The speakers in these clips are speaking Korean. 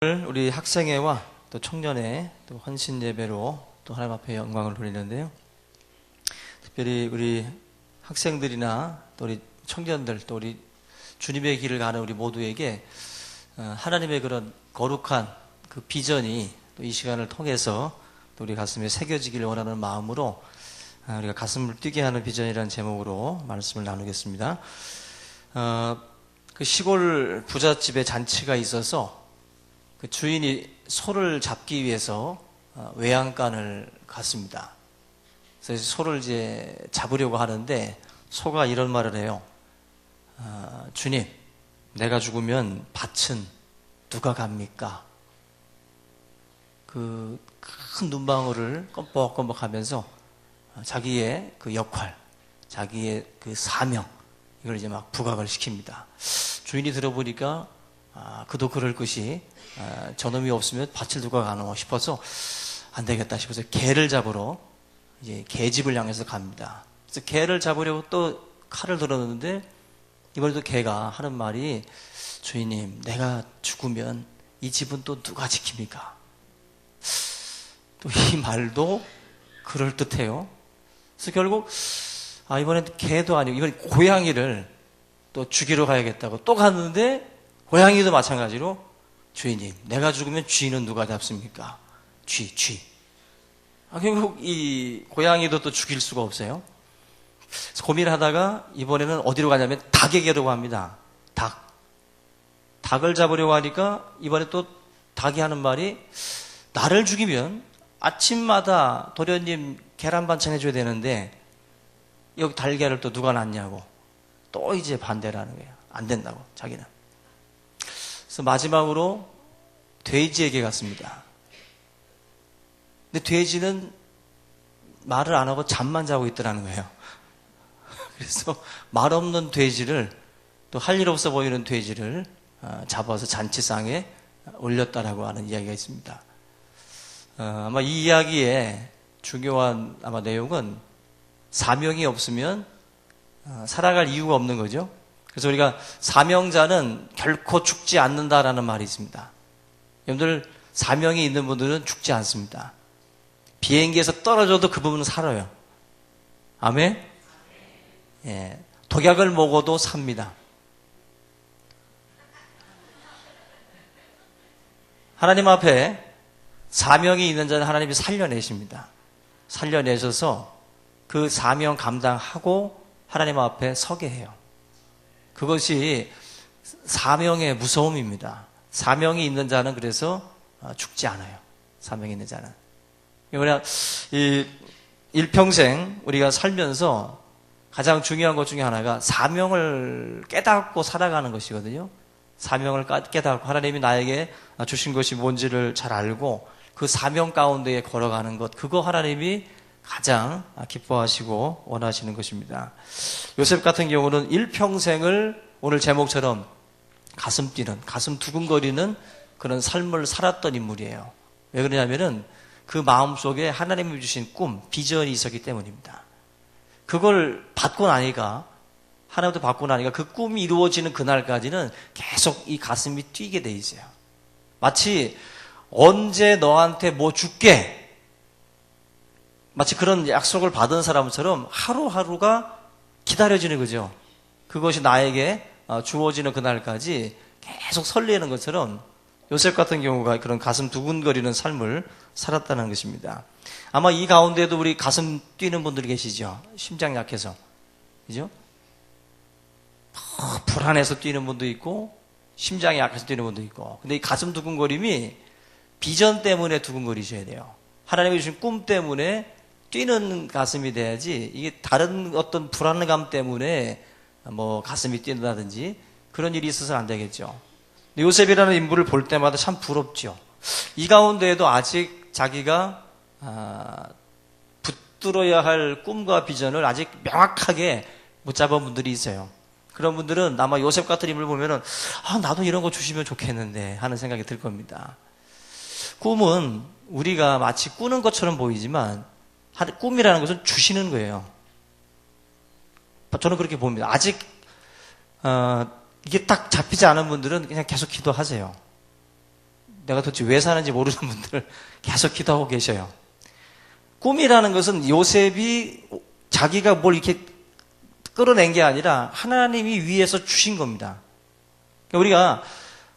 우리 학생회와 또 청년회 또 헌신 예배로 또 하나님 앞에 영광을 돌리는데요. 특별히 우리 학생들이나 또 우리 청년들 또 우리 주님의 길을 가는 우리 모두에게 하나님의 그런 거룩한 그 비전이 또 이 시간을 통해서 또 우리 가슴에 새겨지기를 원하는 마음으로 우리가 가슴을 뛰게 하는 비전이라는 제목으로 말씀을 나누겠습니다. 그 시골 부잣집에 잔치가 있어서 그 주인이 소를 잡기 위해서 외양간을 갔습니다. 그래서 소를 이제 잡으려고 하는데 소가 이런 말을 해요. 주님, 내가 죽으면 밭은 누가 갑니까? 그 큰 눈망울을 껌뻑껌뻑 하면서 자기의 그 역할, 자기의 그 사명, 이걸 이제 막 부각을 시킵니다. 주인이 들어보니까 그도 그럴 것이 저놈이 없으면 밭을 누가 가노 싶어서 안 되겠다 싶어서 개를 잡으러 이제 개집을 향해서 갑니다. 그래서 개를 잡으려고 또 칼을 들었는데 이번에도 개가 하는 말이 주인님, 내가 죽으면 이 집은 또 누가 지킵니까? 또 이 말도 그럴듯해요. 그래서 결국 이번엔 개도 아니고 이번 고양이를 또 죽이러 가야겠다고 또 갔는데 고양이도 마찬가지로 주인님, 내가 죽으면 쥐는 누가 잡습니까? 쥐. 결국 이 고양이도 또 죽일 수가 없어요. 그래서 고민을 하다가 이번에는 어디로 가냐면 닭에게로 갑니다. 닭을 잡으려고 하니까 이번에 또 닭이 하는 말이 나를 죽이면 아침마다 도련님 계란 반찬 해줘야 되는데 여기 달걀을 또 누가 놨냐고 또 이제 반대를 하는 거예요. 안 된다고 자기는. 그래서 마지막으로 돼지에게 갔습니다. 근데 돼지는 말을 안 하고 잠만 자고 있더라는 거예요. 그래서 말 없는 돼지를 또 할 일 없어 보이는 돼지를 잡아서 잔치상에 올렸다라고 하는 이야기가 있습니다. 아마 이 이야기의 중요한 내용은 사명이 없으면 살아갈 이유가 없는 거죠. 그래서 우리가 사명자는 결코 죽지 않는다라는 말이 있습니다. 여러분들 사명이 있는 분들은 죽지 않습니다. 비행기에서 떨어져도 그 부분은 살아요. 아멘? 예, 독약을 먹어도 삽니다. 하나님 앞에 사명이 있는 자는 하나님이 살려내십니다. 살려내셔서 그 사명 감당하고 하나님 앞에 서게 해요. 그것이 사명의 무서움입니다. 사명이 있는 자는 그래서 죽지 않아요. 사명이 있는 자는. 그러나 이 일평생 우리가 살면서 가장 중요한 것 중에 하나가 사명을 깨닫고 살아가는 것이거든요. 사명을 깨닫고 하나님이 나에게 주신 것이 뭔지를 잘 알고 그 사명 가운데에 걸어가는 것, 그거 하나님이 가장 기뻐하시고 원하시는 것입니다. 요셉 같은 경우는 일평생을 오늘 제목처럼 가슴 뛰는, 가슴 두근거리는 그런 삶을 살았던 인물이에요. 왜 그러냐면은 그 마음속에 하나님이 주신 꿈, 비전이 있었기 때문입니다. 그걸 받고 나니까, 하나님도 받고 나니까 그 꿈이 이루어지는 그날까지는 계속 이 가슴이 뛰게 돼 있어요. 마치 언제 너한테 뭐 줄게, 마치 그런 약속을 받은 사람처럼 하루하루가 기다려지는 거죠. 그것이 나에게 주어지는 그날까지 계속 설레는 것처럼 요셉 같은 경우가 그런 가슴 두근거리는 삶을 살았다는 것입니다. 아마 이 가운데도 우리 가슴 뛰는 분들이 계시죠. 심장 약해서. 그죠? 불안해서 뛰는 분도 있고 심장이 약해서 뛰는 분도 있고. 근데 이 가슴 두근거림이 비전 때문에 두근거리셔야 돼요. 하나님이 주신 꿈 때문에 뛰는 가슴이 돼야지, 이게 다른 어떤 불안감 때문에 뭐 가슴이 뛴다든지 그런 일이 있어서는 안 되겠죠. 근데 요셉이라는 인물을 볼 때마다 참 부럽죠. 이 가운데에도 아직 자기가 붙들어야 할 꿈과 비전을 아직 명확하게 못 잡은 분들이 있어요. 그런 분들은 아마 요셉 같은 인물을 보면은 나도 이런 거 주시면 좋겠는데 하는 생각이 들 겁니다. 꿈은 우리가 마치 꾸는 것처럼 보이지만 꿈이라는 것은 주시는 거예요. 저는 그렇게 봅니다. 아직 이게 딱 잡히지 않은 분들은 그냥 계속 기도하세요. 내가 도대체 왜 사는지 모르는 분들 계속 기도하고 계셔요. 꿈이라는 것은 요셉이 자기가 뭘 이렇게 끌어낸 게 아니라 하나님이 위에서 주신 겁니다. 우리가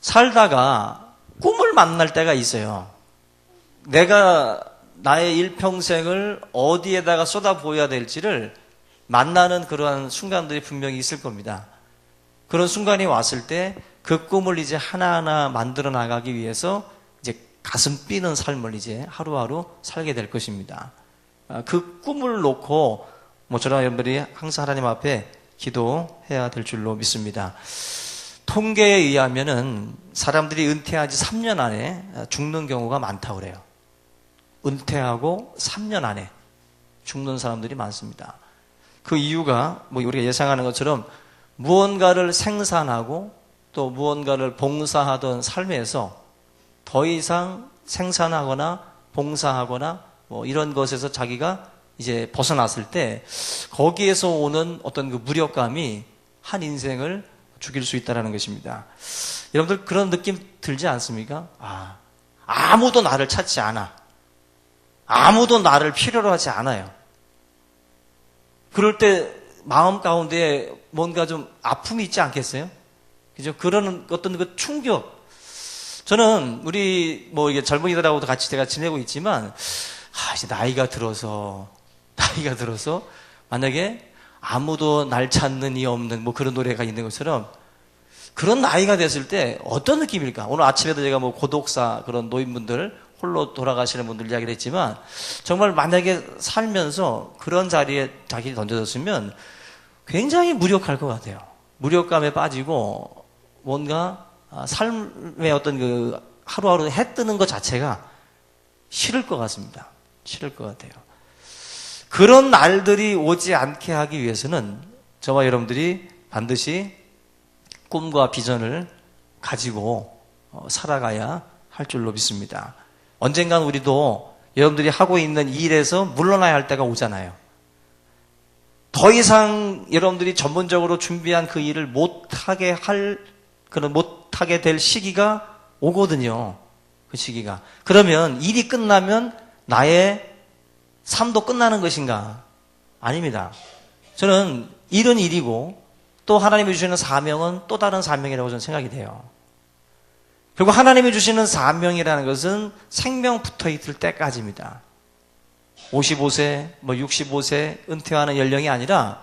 살다가 꿈을 만날 때가 있어요. 내가 나의 일평생을 어디에다가 쏟아부어야 될지를 만나는 그러한 순간들이 분명히 있을 겁니다. 그런 순간이 왔을 때 그 꿈을 이제 하나하나 만들어 나가기 위해서 이제 가슴 뛰는 삶을 이제 하루하루 살게 될 것입니다. 그 꿈을 놓고 저랑 여러분들이 항상 하나님 앞에 기도해야 될 줄로 믿습니다. 통계에 의하면은 사람들이 은퇴한 지 3년 안에 죽는 경우가 많다고 그래요. 은퇴하고 3년 안에 죽는 사람들이 많습니다. 그 이유가 우리가 예상하는 것처럼 무언가를 생산하고 또 무언가를 봉사하던 삶에서 더 이상 생산하거나 봉사하거나 이런 것에서 자기가 이제 벗어났을 때 거기에서 오는 어떤 그 무력감이 한 인생을 죽일 수 있다는 것입니다. 여러분들 그런 느낌 들지 않습니까? 아무도 나를 찾지 않아. 아무도 나를 필요로 하지 않아요. 그럴 때 마음 가운데 뭔가 좀 아픔이 있지 않겠어요? 그죠? 그런 어떤 그 충격. 저는 우리 이게 젊은이들하고도 같이 제가 지내고 있지만 이제 나이가 들어서 만약에 아무도 날 찾는 이 없는 그런 노래가 있는 것처럼 그런 나이가 됐을 때 어떤 느낌일까? 오늘 아침에도 제가 고독사 그런 노인분들 홀로 돌아가시는 분들 이야기를 했지만 정말 만약에 살면서 그런 자리에 자기 던져졌으면 굉장히 무력할 것 같아요. 무력감에 빠지고 뭔가 삶의 어떤 그 하루하루 해 뜨는 것 자체가 싫을 것 같습니다. 싫을 것 같아요. 그런 날들이 오지 않게 하기 위해서는 저와 여러분들이 반드시 꿈과 비전을 가지고 살아가야 할 줄로 믿습니다. 언젠간 우리도 여러분들이 하고 있는 일에서 물러나야 할 때가 오잖아요. 더 이상 여러분들이 전문적으로 준비한 그 일을 못하게 될 시기가 오거든요. 그 시기가. 그러면 일이 끝나면 나의 삶도 끝나는 것인가? 아닙니다. 저는 일은 일이고 또 하나님이 주시는 사명은 또 다른 사명이라고 저는 생각이 돼요. 그리고 하나님이 주시는 사명이라는 것은 생명 붙어 있을 때까지입니다. 55세, 65세 은퇴하는 연령이 아니라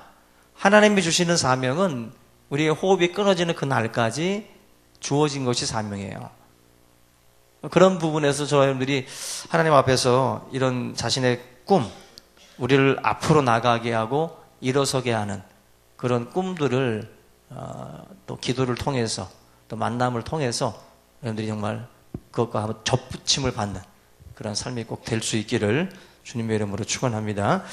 하나님이 주시는 사명은 우리의 호흡이 끊어지는 그 날까지 주어진 것이 사명이에요. 그런 부분에서 저와 여러분들이 하나님 앞에서 이런 자신의 꿈, 우리를 앞으로 나가게 하고 일어서게 하는 그런 꿈들을 또 기도를 통해서 또 만남을 통해서 여러분들이 정말 그것과 한번 접붙임을 받는 그런 삶이 꼭 될 수 있기를 주님의 이름으로 축원합니다.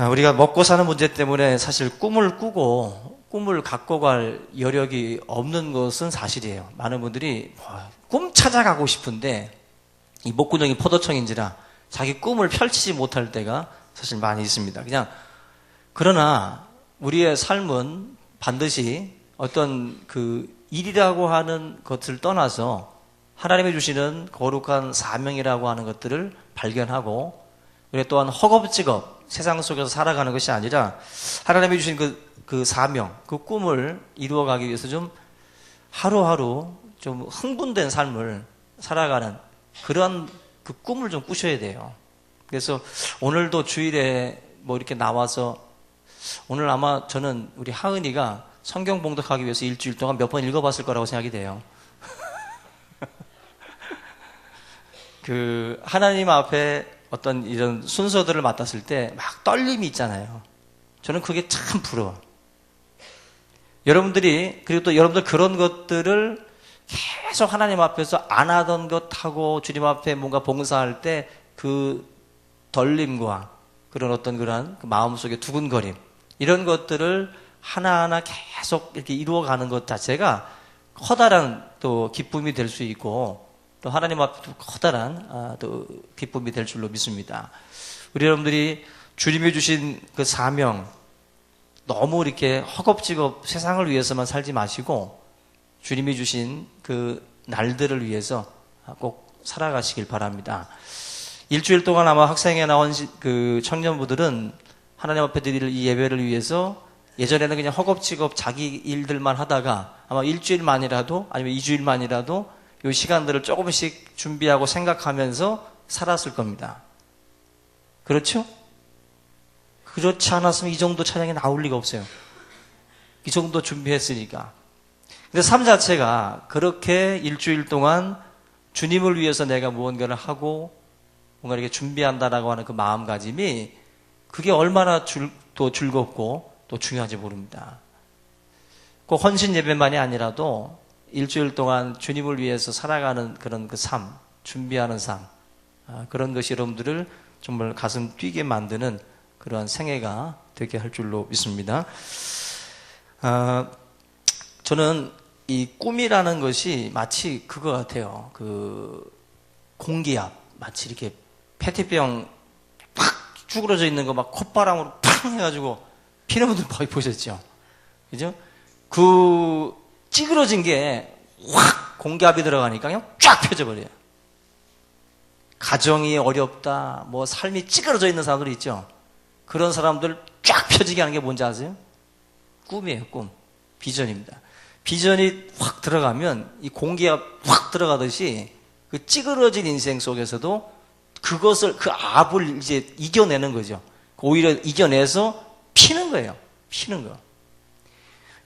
우리가 먹고 사는 문제 때문에 사실 꿈을 꾸고 꿈을 갖고 갈 여력이 없는 것은 사실이에요. 많은 분들이 꿈 찾아가고 싶은데 이 목구멍이 포도청인지라 자기 꿈을 펼치지 못할 때가 사실 많이 있습니다. 그러나 우리의 삶은 반드시 어떤 그 일이라고 하는 것을 떠나서 하나님이 주시는 거룩한 사명이라고 하는 것들을 발견하고 우리 또한 허겁지겁 세상 속에서 살아가는 것이 아니라 하나님이 주신 그 사명, 그 꿈을 이루어가기 위해서 좀 하루하루 좀 흥분된 삶을 살아가는 그런 그 꿈을 좀 꾸셔야 돼요. 그래서 오늘도 주일에 이렇게 나와서 오늘 아마 저는 우리 하은이가 성경 봉독하기 위해서 일주일 동안 몇 번 읽어봤을 거라고 생각이 돼요. 하나님 앞에 어떤 이런 순서들을 맡았을 때 막 떨림이 있잖아요. 저는 그게 참 부러워. 여러분들이, 그리고 또 여러분들 그런 것들을 계속 하나님 앞에서 안 하던 것하고 주님 앞에 뭔가 봉사할 때 그 떨림과 그런 어떤 그런 마음속의 두근거림, 이런 것들을 하나하나 계속 이렇게 이루어가는 것 자체가 커다란 또 기쁨이 될 수 있고 또 하나님 앞에 커다란 또 기쁨이 될 줄로 믿습니다. 우리 여러분들이 주님이 주신 그 사명 너무 이렇게 허겁지겁 세상을 위해서만 살지 마시고 주님이 주신 그 날들을 위해서 꼭 살아가시길 바랍니다. 일주일 동안 아마 학생회 나온 그 청년부들은 하나님 앞에 드릴 이 예배를 위해서 예전에는 그냥 허겁지겁 자기 일들만 하다가 아마 일주일만이라도 아니면 2주일만이라도 이 시간들을 조금씩 준비하고 생각하면서 살았을 겁니다. 그렇죠? 그렇지 않았으면 이 정도 찬양이 나올 리가 없어요. 이 정도 준비했으니까. 근데 삶 자체가 그렇게 일주일 동안 주님을 위해서 내가 무언가를 하고 뭔가 이렇게 준비한다라고 하는 그 마음가짐이 그게 얼마나 또 즐겁고 또 중요한지 모릅니다. 꼭 헌신 예배만이 아니라도 일주일 동안 주님을 위해서 살아가는 그런 그 삶, 준비하는 삶, 그런 것이 여러분들을 정말 가슴 뛰게 만드는 그러한 생애가 되게 할 줄로 믿습니다. 저는 이 꿈이라는 것이 마치 그거 같아요. 그 공기압, 마치 이렇게 페트병 팍 쭈그러져 있는 거 막 콧바람으로 팡 해가지고 피는 분들 거의 보셨죠? 그죠? 그 찌그러진 게 확 공기압이 들어가니까 그냥 쫙 펴져버려요. 가정이 어렵다, 뭐 삶이 찌그러져 있는 사람들이 있죠? 그런 사람들 쫙 펴지게 하는 게 뭔지 아세요? 꿈이에요, 꿈. 비전입니다. 비전이 확 들어가면 이 공기압 확 들어가듯이 그 찌그러진 인생 속에서도 그것을, 그 압을 이제 이겨내는 거죠. 오히려 이겨내서 피는 거예요. 피는 거.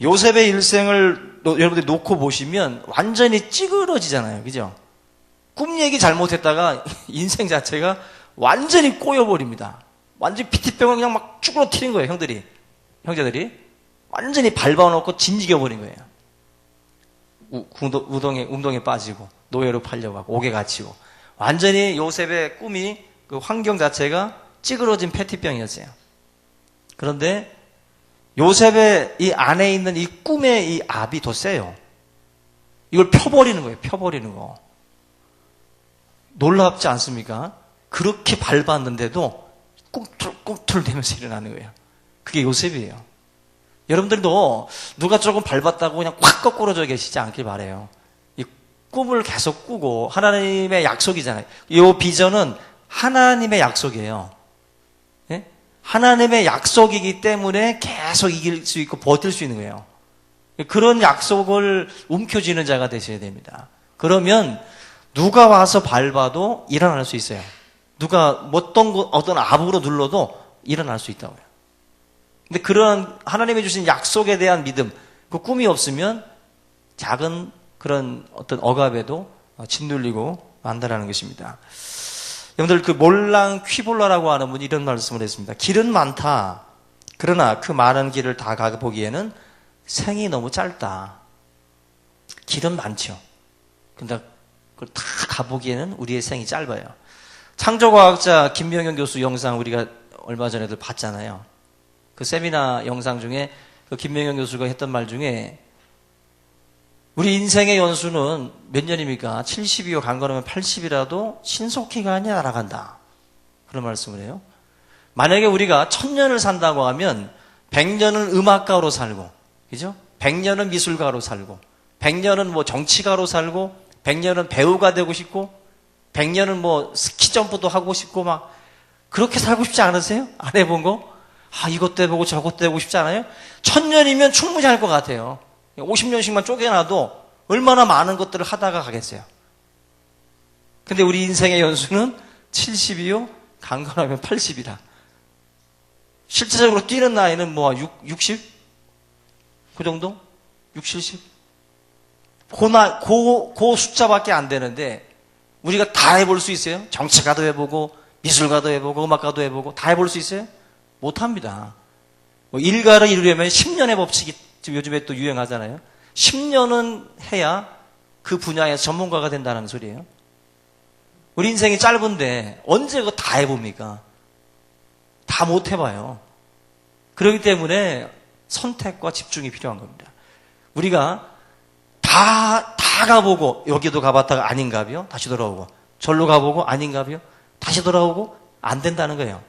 요셉의 일생을 여러분들이 놓고 보시면 완전히 찌그러지잖아요. 그죠? 꿈 얘기 잘못했다가 인생 자체가 완전히 꼬여버립니다. 완전히 피티병을 그냥 막 쭈그러뜨린 거예요, 형제들이. 완전히 밟아놓고 진지겨버린 거예요. 운동에 빠지고, 노예로 팔려가고, 옥에 갇히고. 완전히 요셉의 꿈이, 그 환경 자체가 찌그러진 페티병이었어요. 그런데 요셉의 이 안에 있는 이 꿈의 이 압이 더 세요. 이걸 펴버리는 거예요, 펴버리는 거. 놀랍지 않습니까? 그렇게 밟았는데도 꿈틀꿈틀 대면서 일어나는 거예요. 그게 요셉이에요. 여러분들도 누가 조금 밟았다고 그냥 확 거꾸러져 계시지 않길 바라요. 이 꿈을 계속 꾸고 하나님의 약속이잖아요. 이 비전은 하나님의 약속이에요. 예? 하나님의 약속이기 때문에 계속 이길 수 있고 버틸 수 있는 거예요. 그런 약속을 움켜쥐는 자가 되셔야 됩니다. 그러면 누가 와서 밟아도 일어날 수 있어요. 누가 어떤 압으로 눌러도 일어날 수 있다고요. 근데 그런 하나님이 주신 약속에 대한 믿음, 그 꿈이 없으면 작은 그런 어떤 억압에도 짓눌리고 만다라는 것입니다. 여러분들 그 몰랑 퀴볼라라고 하는 분이 이런 말씀을 했습니다. 길은 많다. 그러나 그 많은 길을 다 가보기에는 생이 너무 짧다. 길은 많죠. 근데 그걸 다 가보기에는 우리의 생이 짧아요. 창조과학자 김명현 교수 영상 우리가 얼마 전에도 봤잖아요. 그 세미나 영상 중에 그 김명현 교수가 했던 말 중에 우리 인생의 연수는 몇 년입니까? 70이요. 강건하면 80이라도 신속히가 아니라 날아간다. 그런 말씀을 해요. 만약에 우리가 1000년을 산다고 하면 100년은 음악가로 살고, 그죠? 100년은 미술가로 살고, 100년은 뭐 정치가로 살고, 100년은 배우가 되고 싶고, 100년은 뭐 스키점프도 하고 싶고 막 그렇게 살고 싶지 않으세요? 안 해본 거? 이것도 해보고 저것도 해보고 싶지 않아요? 1000년이면 충분히 할 것 같아요. 50년씩만 쪼개놔도 얼마나 많은 것들을 하다가 가겠어요. 근데 우리 인생의 연수는 70이요? 강건하면 80이라. 실제적으로 뛰는 나이는 뭐 60? 그 정도? 60, 70? 그 숫자밖에 안 되는데 우리가 다 해볼 수 있어요? 정치가도 해보고 미술가도 해보고 음악가도 해보고 다 해볼 수 있어요? 못합니다. 일가를 이루려면 10년의 법칙이 지금 요즘에 또 유행하잖아요. 10년은 해야 그 분야에서 전문가가 된다는 소리예요. 우리 인생이 짧은데 언제 그거 다 해봅니까? 다 못 해봐요. 그렇기 때문에 선택과 집중이 필요한 겁니다. 우리가 다 가보고 여기도 가봤다가 아닌가요? 다시 돌아오고 절로 가보고 아닌가요? 다시 돌아오고 안 된다는 거예요.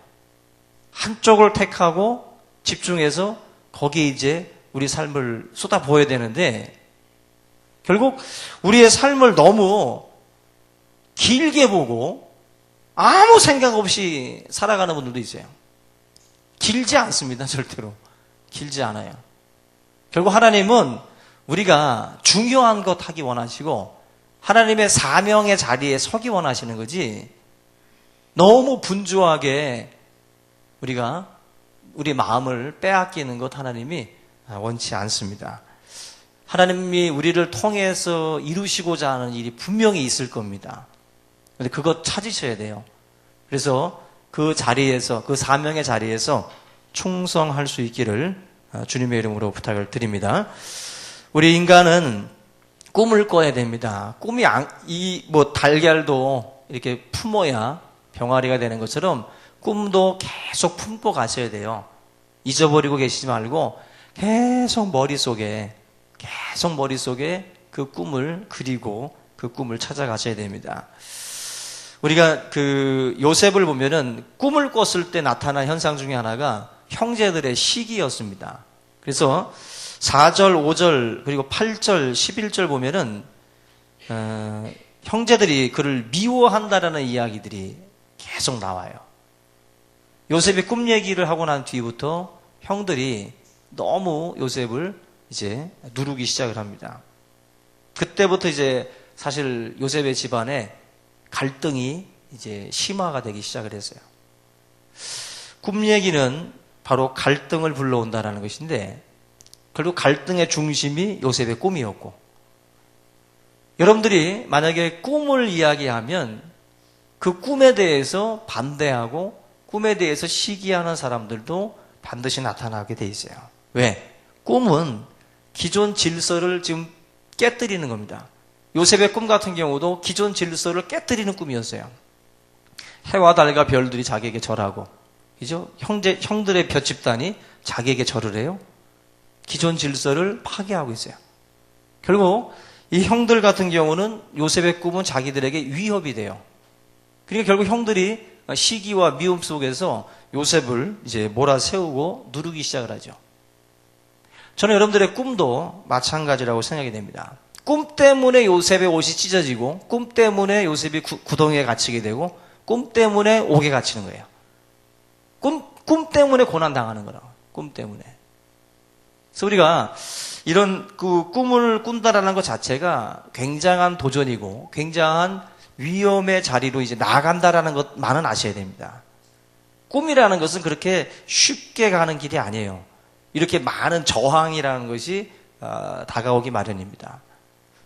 한쪽을 택하고 집중해서 거기에 이제 우리 삶을 쏟아부어야 되는데 결국 우리의 삶을 너무 길게 보고 아무 생각 없이 살아가는 분들도 있어요. 길지 않습니다. 절대로. 길지 않아요. 결국 하나님은 우리가 중요한 것 하기 원하시고 하나님의 사명의 자리에 서기 원하시는 거지, 너무 분주하게 우리가 우리 마음을 빼앗기는 것 하나님이 원치 않습니다. 하나님이 우리를 통해서 이루시고자 하는 일이 분명히 있을 겁니다. 근데 그것 찾으셔야 돼요. 그래서 그 자리에서, 그 사명의 자리에서 충성할 수 있기를 주님의 이름으로 부탁을 드립니다. 우리 인간은 꿈을 꿔야 됩니다. 꿈이 달걀도 이렇게 품어야 병아리가 되는 것처럼 꿈도 계속 품고 가셔야 돼요. 잊어버리고 계시지 말고 계속 머릿속에 그 꿈을 그리고 그 꿈을 찾아가셔야 됩니다. 우리가 그 요셉을 보면은 꿈을 꿨을 때 나타난 현상 중에 하나가 형제들의 시기였습니다. 그래서 4절, 5절, 그리고 8절, 11절 보면은 형제들이 그를 미워한다라는 이야기들이 계속 나와요. 요셉이 꿈 얘기를 하고 난 뒤부터 형들이 너무 요셉을 이제 누르기 시작을 합니다. 그때부터 이제 사실 요셉의 집안에 갈등이 이제 심화가 되기 시작을 했어요. 꿈 얘기는 바로 갈등을 불러온다라는 것인데, 결국 갈등의 중심이 요셉의 꿈이었고, 여러분들이 만약에 꿈을 이야기하면 그 꿈에 대해서 반대하고 꿈에 대해서 시기하는 사람들도 반드시 나타나게 돼 있어요. 왜? 꿈은 기존 질서를 지금 깨뜨리는 겁니다. 요셉의 꿈 같은 경우도 기존 질서를 깨뜨리는 꿈이었어요. 해와 달과 별들이 자기에게 절하고, 그죠? 형들의 몇 집단이 자기에게 절을 해요. 기존 질서를 파괴하고 있어요. 결국 이 형들 같은 경우는 요셉의 꿈은 자기들에게 위협이 돼요. 그러니까 결국 형들이 시기와 미움 속에서 요셉을 이제 몰아세우고 누르기 시작을 하죠. 저는 여러분들의 꿈도 마찬가지라고 생각이 됩니다. 꿈 때문에 요셉의 옷이 찢어지고, 꿈 때문에 요셉이 구덩이에 갇히게 되고, 꿈 때문에 옥에 갇히는 거예요. 꿈 때문에 고난당하는 거라고. 꿈 때문에. 그래서 우리가 이런 그 꿈을 꾼다라는 것 자체가 굉장한 도전이고 굉장한 위험의 자리로 이제 나아간다라는 것만은 아셔야 됩니다. 꿈이라는 것은 그렇게 쉽게 가는 길이 아니에요. 이렇게 많은 저항이라는 것이 다가오기 마련입니다.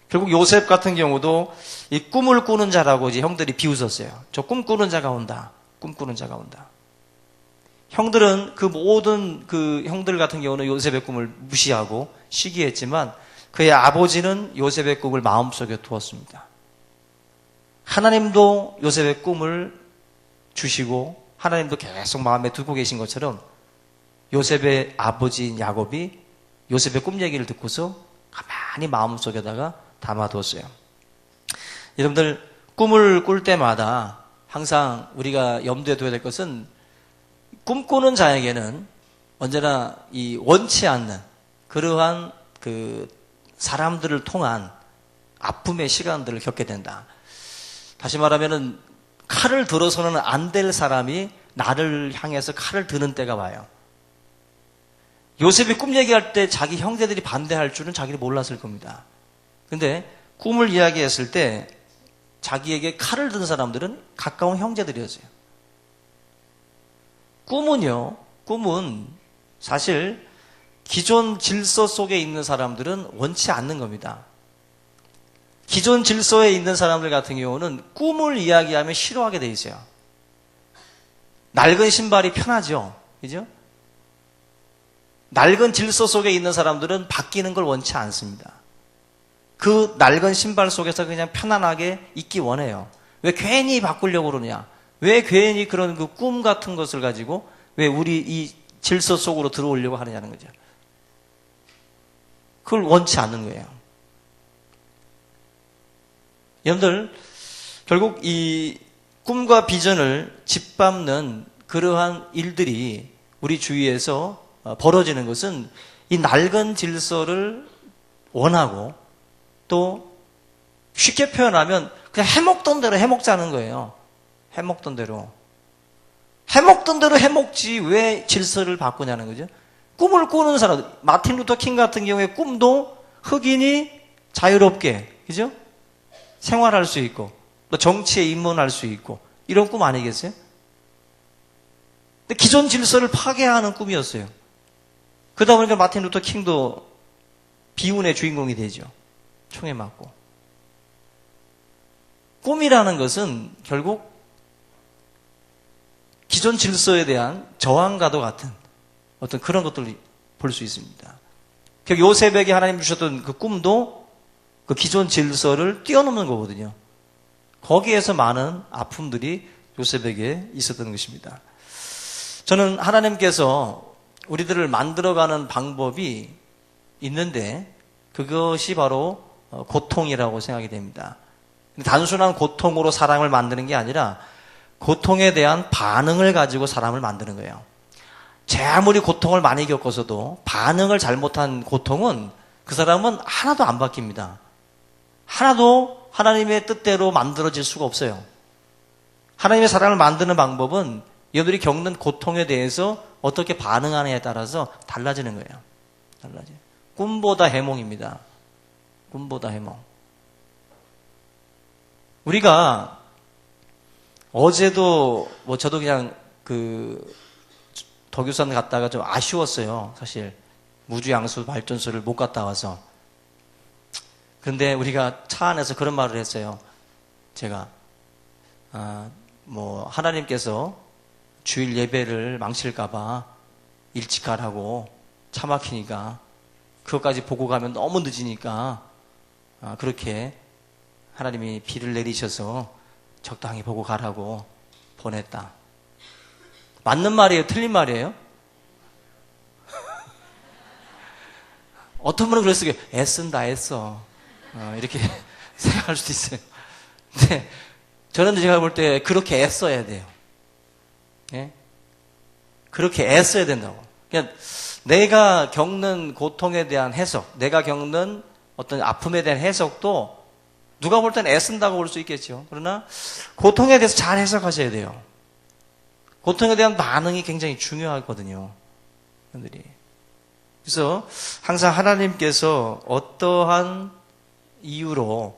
결국 요셉 같은 경우도 이 꿈을 꾸는 자라고 이제 형들이 비웃었어요. 저 꿈꾸는 자가 온다. 꿈꾸는 자가 온다. 형들은 그 모든 그 형들 같은 경우는 요셉의 꿈을 무시하고 시기했지만 그의 아버지는 요셉의 꿈을 마음속에 두었습니다. 하나님도 요셉의 꿈을 주시고 하나님도 계속 마음에 두고 계신 것처럼 요셉의 아버지인 야곱이 요셉의 꿈 얘기를 듣고서 가만히 마음속에다가 담아두었어요. 여러분들 꿈을 꿀 때마다 항상 우리가 염두에 둬야 될 것은 꿈꾸는 자에게는 언제나 이 원치 않는 그러한 그 사람들을 통한 아픔의 시간들을 겪게 된다. 다시 말하면은 칼을 들어서는 안 될 사람이 나를 향해서 칼을 드는 때가 와요. 요셉이 꿈 얘기할 때 자기 형제들이 반대할 줄은 자기는 몰랐을 겁니다. 근데 꿈을 이야기했을 때 자기에게 칼을 든 사람들은 가까운 형제들이었어요. 꿈은 사실 기존 질서 속에 있는 사람들은 원치 않는 겁니다. 기존 질서에 있는 사람들 같은 경우는 꿈을 이야기하면 싫어하게 돼 있어요. 낡은 신발이 편하죠. 그죠? 낡은 질서 속에 있는 사람들은 바뀌는 걸 원치 않습니다. 그 낡은 신발 속에서 그냥 편안하게 있기 원해요. 왜 괜히 바꾸려고 그러냐? 왜 괜히 그런 그 꿈 같은 것을 가지고 왜 우리 이 질서 속으로 들어오려고 하느냐는 거죠. 그걸 원치 않는 거예요. 여러분들, 결국 이 꿈과 비전을 짓밟는 그러한 일들이 우리 주위에서 벌어지는 것은 이 낡은 질서를 원하고 또 쉽게 표현하면 그냥 해먹던 대로 해먹자는 거예요. 해먹던 대로. 해먹던 대로 해먹지 왜 질서를 바꾸냐는 거죠. 꿈을 꾸는 사람, 마틴 루터 킹 같은 경우에 꿈도 흑인이 자유롭게, 그죠? 생활할 수 있고, 또 정치에 입문할 수 있고, 이런 꿈 아니겠어요? 근데 기존 질서를 파괴하는 꿈이었어요. 그러다 보니까 마틴 루터 킹도 비운의 주인공이 되죠. 총에 맞고. 꿈이라는 것은 결국 기존 질서에 대한 저항과도 같은 어떤 그런 것들을 볼 수 있습니다. 결국 요셉에게 하나님 주셨던 그 꿈도 그 기존 질서를 뛰어넘는 거거든요. 거기에서 많은 아픔들이 요셉에게 있었던 것입니다. 저는 하나님께서 우리들을 만들어가는 방법이 있는데 그것이 바로 고통이라고 생각이 됩니다. 단순한 고통으로 사람을 만드는 게 아니라 고통에 대한 반응을 가지고 사람을 만드는 거예요. 제 아무리 고통을 많이 겪어서도 반응을 잘못한 고통은 그 사람은 하나도 안 바뀝니다. 하나도 하나님의 뜻대로 만들어질 수가 없어요. 하나님의 사람을 만드는 방법은 여러분들이 겪는 고통에 대해서 어떻게 반응하느냐에 따라서 달라지는 거예요. 달라져요. 꿈보다 해몽입니다. 꿈보다 해몽. 우리가 어제도 저도 그냥 덕유산 갔다가 좀 아쉬웠어요. 사실 무주양수 발전소를 못 갔다 와서. 그런데 우리가 차 안에서 그런 말을 했어요. 제가 하나님께서 주일 예배를 망칠까봐 일찍 가라고 차 막히니까 그것까지 보고 가면 너무 늦으니까 그렇게 하나님이 비를 내리셔서 적당히 보고 가라고 보냈다. 맞는 말이에요? 틀린 말이에요? 어떤 분은 그랬어요. 애쓴다, 애써. 이렇게 생각할 수도 있어요. 근데 저는 제가 볼 때 그렇게 애써야 돼요. 예? 그렇게 애써야 된다고. 그냥 내가 겪는 고통에 대한 해석, 내가 겪는 어떤 아픔에 대한 해석도 누가 볼 때는 애쓴다고 볼 수 있겠죠. 그러나 고통에 대해서 잘 해석하셔야 돼요. 고통에 대한 반응이 굉장히 중요하거든요. 그래서 항상 하나님께서 어떠한 이유로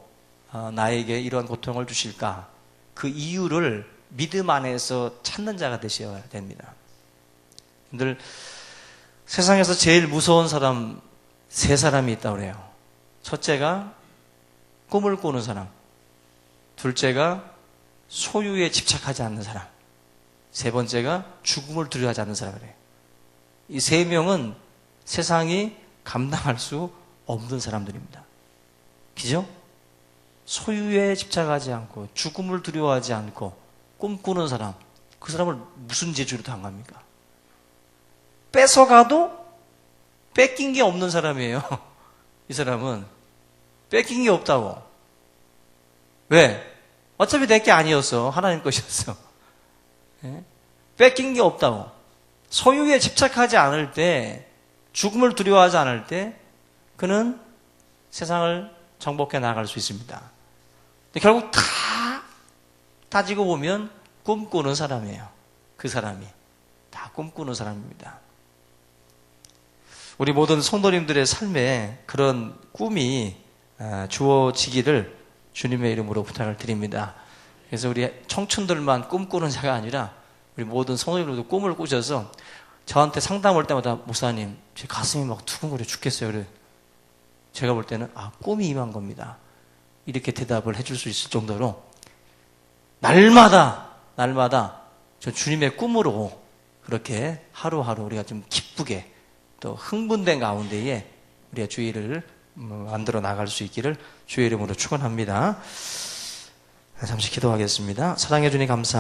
나에게 이러한 고통을 주실까? 그 이유를 믿음 안에서 찾는 자가 되셔야 됩니다. 여러분들 세상에서 제일 무서운 사람 세 사람이 있다고 그래요. 첫째가 꿈을 꾸는 사람, 둘째가 소유에 집착하지 않는 사람, 세 번째가 죽음을 두려워하지 않는 사람이래요. 이 세 명은 세상이 감당할 수 없는 사람들입니다. 그죠? 소유에 집착하지 않고 죽음을 두려워하지 않고 꿈꾸는 사람, 그 사람을 무슨 재주로 당합니까? 뺏어가도 뺏긴 게 없는 사람이에요. 이 사람은 뺏긴 게 없다고. 왜? 어차피 내 게 아니었어. 하나님 것이었어. 예? 뺏긴 게 없다고. 소유에 집착하지 않을 때, 죽음을 두려워하지 않을 때 그는 세상을 정복해 나갈 수 있습니다. 근데 결국 다 따지고 보면 꿈꾸는 사람이에요. 그 사람이 다 꿈꾸는 사람입니다. 우리 모든 성도님들의 삶에 그런 꿈이 주어지기를 주님의 이름으로 부탁을 드립니다. 그래서 우리 청춘들만 꿈꾸는 자가 아니라 우리 모든 성도님들도 꿈을 꾸셔서 저한테 상담 올 때마다 목사님 제 가슴이 막 두근거려 죽겠어요. 그래. 제가 볼 때는 꿈이 임한 겁니다. 이렇게 대답을 해줄 수 있을 정도로 날마다 저 주님의 꿈으로 그렇게 하루하루 우리가 좀 기쁘게 또 흥분된 가운데에 우리가 주의를 만들어 나갈 수 있기를 주의 이름으로 축원합니다. 잠시 기도하겠습니다. 사랑해 주님 감사합니다.